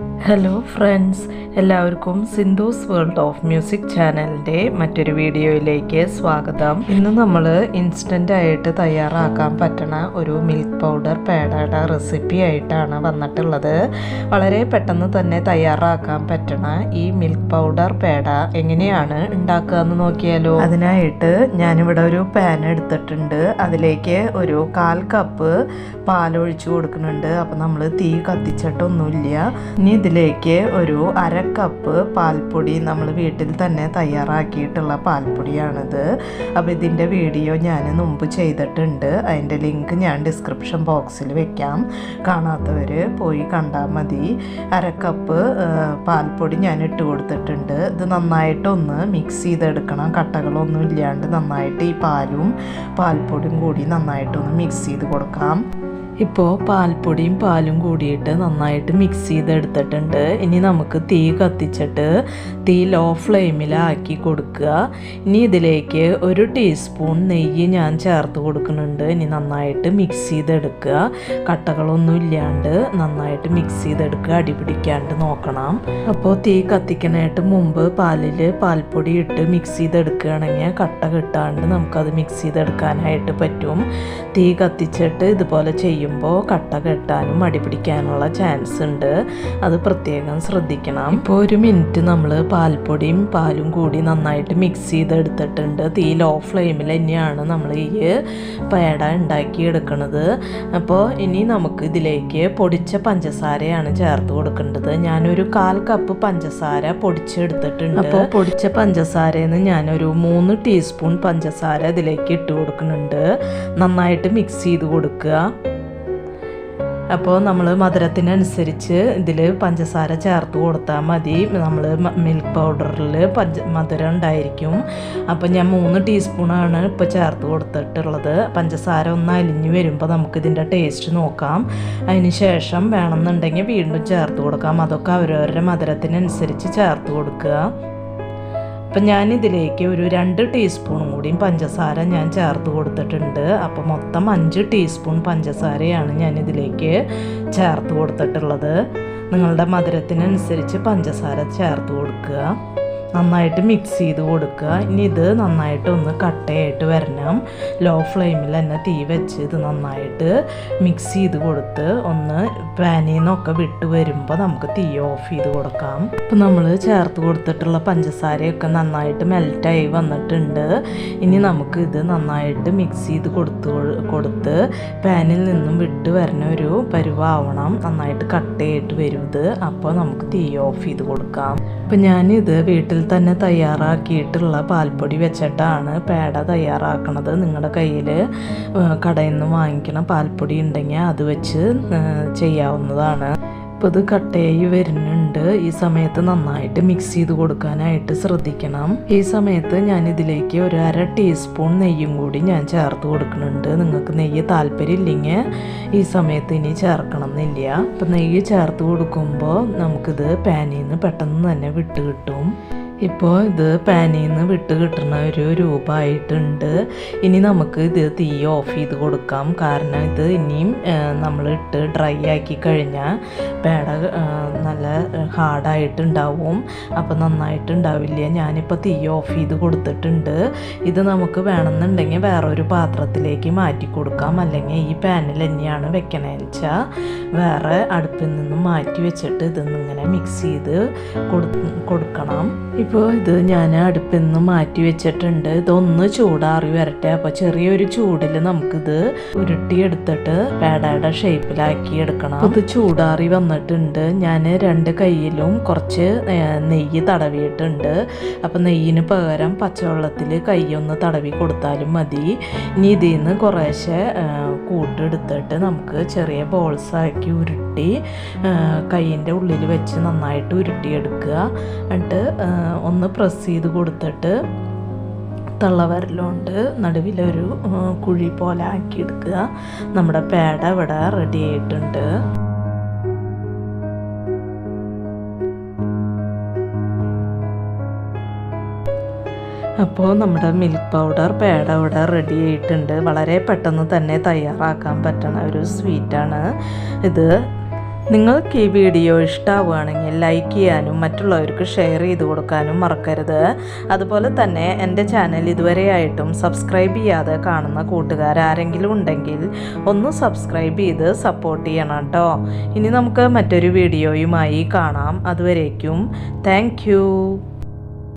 Hello friends, എല്ലാവർക്കും Sindhu's world of music ചാനലിൻ്റെ മറ്റൊരു വീഡിയോയിലേക്ക് സ്വാഗതം. ഇന്ന് നമ്മൾ ഇൻസ്റ്റൻ്റായിട്ട് തയ്യാറാക്കാൻ പറ്റണ ഒരു മിൽക്ക് പൗഡർ പേടയുടെ റെസിപ്പി ആയിട്ടാണ് വന്നിട്ടുള്ളത്. വളരെ പെട്ടെന്ന് തന്നെ തയ്യാറാക്കാൻ പറ്റണ ഈ മിൽക്ക് പൗഡർ പേട എങ്ങനെയാണ് ഉണ്ടാക്കുക എന്ന് നോക്കിയാലോ. അതിനായിട്ട് ഞാനിവിടെ ഒരു പാൻ എടുത്തിട്ടുണ്ട്. അതിലേക്ക് ഒരു 1/4 കപ്പ് പാലൊഴിച്ച് കൊടുക്കുന്നുണ്ട്. അപ്പോൾ നമ്മൾ തീ കത്തിച്ചിട്ടൊന്നുമില്ല. ഇനി ഇതിലേക്ക് ഒരു 1/2 കപ്പ് പാൽപ്പൊടി, നമ്മൾ വീട്ടിൽ തന്നെ തയ്യാറാക്കിയിട്ടുള്ള പാൽപ്പൊടിയാണിത്. അപ്പോൾ ഇതിൻ്റെ വീഡിയോ ഞാൻ മുമ്പ് ചെയ്തിട്ടുണ്ട്. അതിൻ്റെ ലിങ്ക് ഞാൻ ഡിസ്ക്രിപ്ഷൻ ബോക്സിൽ വെക്കാം. കാണാത്തവർ പോയി കണ്ടാൽ മതി. 1/2 കപ്പ് പാൽപ്പൊടി ഞാൻ ഇട്ട് കൊടുത്തിട്ടുണ്ട്. ഇത് നന്നായിട്ടൊന്ന് മിക്സ് ചെയ്തെടുക്കണം. കട്ടകളൊന്നും ഇല്ലാണ്ട് നന്നായിട്ട് ഈ പാലും പാൽപ്പൊടിയും കൂടി നന്നായിട്ടൊന്ന് മിക്സ് ചെയ്ത് കൊടുക്കാം. ഇപ്പോൾ പാൽപ്പൊടിയും പാലും കൂടിയിട്ട് നന്നായിട്ട് മിക്സ് ചെയ്തെടുത്തിട്ടുണ്ട്. ഇനി നമുക്ക് തീ കത്തിച്ചിട്ട് തീ ലോ ഫ്ലെയിമിലാക്കി കൊടുക്കുക. ഇനി ഇതിലേക്ക് 1 ടീസ്പൂൺ നെയ്യ് ഞാൻ ചേർത്ത് കൊടുക്കുന്നുണ്ട്. ഇനി നന്നായിട്ട് മിക്സ് ചെയ്തെടുക്കുക. കട്ടകളൊന്നും ഇല്ലാണ്ട് നന്നായിട്ട് മിക്സ് ചെയ്തെടുക്കുക. അടിപിടിക്കാണ്ട് നോക്കണം. അപ്പോൾ തീ കത്തിക്കാനായിട്ട് മുമ്പ് പാലിൽ പാൽപ്പൊടി ഇട്ട് മിക്സ് ചെയ്തെടുക്കുകയാണെങ്കിൽ കട്ട കിട്ടാണ്ട് നമുക്കത് മിക്സ് ചെയ്തെടുക്കാനായിട്ട് പറ്റും. തീ കത്തിച്ചിട്ട് ഇതുപോലെ ചെയ്യും കട്ട കെട്ടാനും അടിപിടിക്കാനുള്ള ചാൻസ് ഉണ്ട്. അത് പ്രത്യേകം ശ്രദ്ധിക്കണം. ഇപ്പോൾ 1 മിനിറ്റ് നമ്മൾ പാൽപ്പൊടിയും പാലും കൂടി നന്നായിട്ട് മിക്സ് ചെയ്തെടുത്തിട്ടുണ്ട്. തീ ലോ ഫ്ലെയിമിൽ തന്നെയാണ് നമ്മൾ ഈ പേട ഉണ്ടാക്കിയെടുക്കുന്നത്. അപ്പോൾ ഇനി നമുക്ക് ഇതിലേക്ക് പൊടിച്ച പഞ്ചസാരയാണ് ചേർത്ത് കൊടുക്കേണ്ടത്. ഞാനൊരു 1/4 കപ്പ് പഞ്ചസാര പൊടിച്ചെടുത്തിട്ടുണ്ട്. അപ്പോൾ പൊടിച്ച പഞ്ചസാരയിൽ നിന്ന് ഞാനൊരു 3 ടീസ്പൂൺ പഞ്ചസാര ഇതിലേക്ക് ഇട്ട് കൊടുക്കുന്നുണ്ട്. നന്നായിട്ട് മിക്സ് ചെയ്ത് കൊടുക്കുക. അപ്പോൾ നമ്മൾ മധുരത്തിനനുസരിച്ച് ഇതിൽ പഞ്ചസാര ചേർത്ത് കൊടുത്താൽ മതി. നമ്മൾ മിൽക്ക് പൗഡറിൽ മധുരം ഉണ്ടായിരിക്കും. അപ്പോൾ ഞാൻ 3 ടീസ്പൂണാണ് ഇപ്പോൾ ചേർത്ത് കൊടുത്തിട്ടുള്ളത്. പഞ്ചസാര ഒന്ന് അലിഞ്ഞ് വരുമ്പോൾ നമുക്കിതിൻ്റെ ടേസ്റ്റ് നോക്കാം. അതിന് ശേഷം വേണമെന്നുണ്ടെങ്കിൽ വീണ്ടും ചേർത്ത് കൊടുക്കാം. അതൊക്കെ അവരവരുടെ മധുരത്തിനനുസരിച്ച് ചേർത്ത് കൊടുക്കുക. അപ്പം ഞാനിതിലേക്ക് ഒരു 2 ടീസ്പൂൺ കൂടിയും പഞ്ചസാര ഞാൻ ചേർത്ത് കൊടുത്തിട്ടുണ്ട്. അപ്പോൾ മൊത്തം 5 ടീസ്പൂൺ പഞ്ചസാരയാണ് ഞാനിതിലേക്ക് ചേർത്ത് കൊടുത്തിട്ടുള്ളത്. നിങ്ങളുടെ മധുരത്തിനനുസരിച്ച് പഞ്ചസാര ചേർത്ത് കൊടുക്കുക. നന്നായിട്ട് മിക്സ് ചെയ്ത് കൊടുക്കുക. ഇനി ഇത് നന്നായിട്ടൊന്ന് കട്ടയായിട്ട് വരണം. ലോ ഫ്ലെയിമിൽ തന്നെ തീ വെച്ച് ഇത് നന്നായിട്ട് മിക്സ് ചെയ്ത് കൊടുത്ത് ഒന്ന് പാനിൽ നിന്നൊക്കെ വിട്ട് വരുമ്പോൾ നമുക്ക് തീ ഓഫ് ചെയ്ത് കൊടുക്കാം. ഇപ്പം നമ്മൾ ചേർത്ത് കൊടുത്തിട്ടുള്ള പഞ്ചസാരയൊക്കെ നന്നായിട്ട് മെൽറ്റായി വന്നിട്ടുണ്ട്. ഇനി നമുക്ക് ഇത് നന്നായിട്ട് മിക്സ് ചെയ്ത് കൊടുത്ത് പാനിൽ നിന്നും വിട്ട് വരുന്ന ഒരു പരുവാവണം. നന്നായിട്ട് കട്ടയായിട്ട് വരും ഇത്. അപ്പോൾ നമുക്ക് തീ ഓഫ് ചെയ്ത് കൊടുക്കാം. അപ്പം ഞാനിത് വീട്ടിൽ തന്നെ തയ്യാറാക്കിയിട്ടുള്ള പാൽപ്പൊടി വെച്ചിട്ടാണ് പേട തയ്യാറാക്കണത്. നിങ്ങളുടെ കയ്യിൽ കടയിൽ നിന്ന് വാങ്ങിക്കണ പാൽപ്പൊടി ഉണ്ടെങ്കിൽ അത് വെച്ച് ചെയ്യാവുന്നതാണ്. ഇപ്പോൾ ഇത് കട്ടയായി വരുന്നുണ്ട്. ഈ സമയത്ത് നന്നായിട്ട് മിക്സ് ചെയ്ത് കൊടുക്കാനായിട്ട് ശ്രദ്ധിക്കണം. ഈ സമയത്ത് ഞാനിതിലേക്ക് ഒരു 1/2 ടീസ്പൂൺ നെയ്യും കൂടി ഞാൻ ചേർത്ത് കൊടുക്കുന്നുണ്ട്. നിങ്ങൾക്ക് നെയ്യ് താല്പര്യം ഇല്ലെങ്കിൽ ഈ സമയത്ത് ഇനി ചേർക്കണം എന്നില്ല. അപ്പം നെയ്യ് ചേർത്ത് കൊടുക്കുമ്പോൾ നമുക്കിത് പാനിൽ നിന്ന് പെട്ടെന്ന് തന്നെ വിട്ട് കിട്ടും. ഇപ്പോൾ ഇത് പാനിൽ നിന്ന് വിട്ട് കിട്ടുന്ന ഒരു രൂപമായിട്ടുണ്ട്. ഇനി നമുക്ക് ഇത് തീ ഓഫ് ചെയ്ത് കൊടുക്കാം. കാരണം ഇത് ഇനിയും നമ്മളിട്ട് ഡ്രൈ ആക്കി കഴിഞ്ഞാൽ പേട നല്ല ഹാർഡായിട്ടുണ്ടാവും. അപ്പോൾ നന്നായിട്ടുണ്ടാവില്ല. ഞാനിപ്പോൾ തീ ഓഫ് ചെയ്ത് കൊടുത്തിട്ടുണ്ട്. ഇത് നമുക്ക് വേണമെന്നുണ്ടെങ്കിൽ വേറൊരു പാത്രത്തിലേക്ക് മാറ്റി കൊടുക്കാം. അല്ലെങ്കിൽ ഈ പാനിൽ തന്നെയാണ് വെക്കണേന്ന് വെച്ചാൽ വേറെ അടുപ്പിൽ നിന്നും മാറ്റി വെച്ചിട്ട് ഇതൊന്നിങ്ങനെ മിക്സ് ചെയ്ത് കൊടുക്കണം. ഇപ്പോൾ ഇത് ഞാൻ അടുപ്പിൽ നിന്ന് മാറ്റി വെച്ചിട്ടുണ്ട്. ഇതൊന്ന് ചൂടാറി വരട്ടെ. അപ്പോൾ ചെറിയൊരു ചൂടിൽ നമുക്കിത് ഉരുട്ടിയെടുത്തിട്ട് പേടയുടെ ഷേപ്പിലാക്കി എടുക്കണം. ഇത് ചൂടാറി വന്നിട്ടുണ്ട്. ഞാൻ 2 കൈയിലും കുറച്ച് നെയ്യ് തടവിയിട്ടുണ്ട്. അപ്പോൾ നെയ്യിന് പകരം പച്ചവെള്ളത്തിൽ കൈയൊന്ന് തടവി കൊടുത്താലും മതി. ഇനി ഇതിൽ നിന്ന് കുറേശ്ശെ കൂട്ടെടുത്തിട്ട് നമുക്ക് ചെറിയ ബോൾസാക്കി ഉരുട്ടി കൈയിൻ്റെ ഉള്ളിൽ വെച്ച് നന്നായിട്ട് ഉരുട്ടിയെടുക്കുക. എന്നിട്ട് ഒന്ന് പ്രസ് ചെയ്ത് കൊടുത്തിട്ട് തള്ളവിരലുകൊണ്ട് നടുവിലൊരു കുഴി പോലെ ആക്കിയെടുക്കുക. നമ്മുടെ പേട ഇവിടെ റെഡി ആയിട്ടുണ്ട്. അപ്പോൾ നമ്മുടെ മിൽക്ക് പൗഡർ പേട ഇവിടെ റെഡി ആയിട്ടുണ്ട്. വളരെ പെട്ടെന്ന് തന്നെ തയ്യാറാക്കാൻ പറ്റുന്ന ഒരു സ്വീറ്റാണ് ഇത്. നിങ്ങൾക്ക് ഈ വീഡിയോ ഇഷ്ടമാവുകയാണെങ്കിൽ ലൈക്ക് ചെയ്യാനും മറ്റുള്ളവർക്ക് ഷെയർ ചെയ്ത് കൊടുക്കാനും മറക്കരുത്. അതുപോലെ തന്നെ എൻ്റെ ചാനൽ ഇതുവരെയായിട്ടും സബ്സ്ക്രൈബ് ചെയ്യാതെ കാണുന്ന കൂട്ടുകാരാരെങ്കിലും ഉണ്ടെങ്കിൽ ഒന്ന് സബ്സ്ക്രൈബ് ചെയ്ത് സപ്പോർട്ട് ചെയ്യണം കേട്ടോ. ഇനി നമുക്ക് മറ്റൊരു വീഡിയോയുമായി കാണാം. അതുവരേക്കും താങ്ക് യു.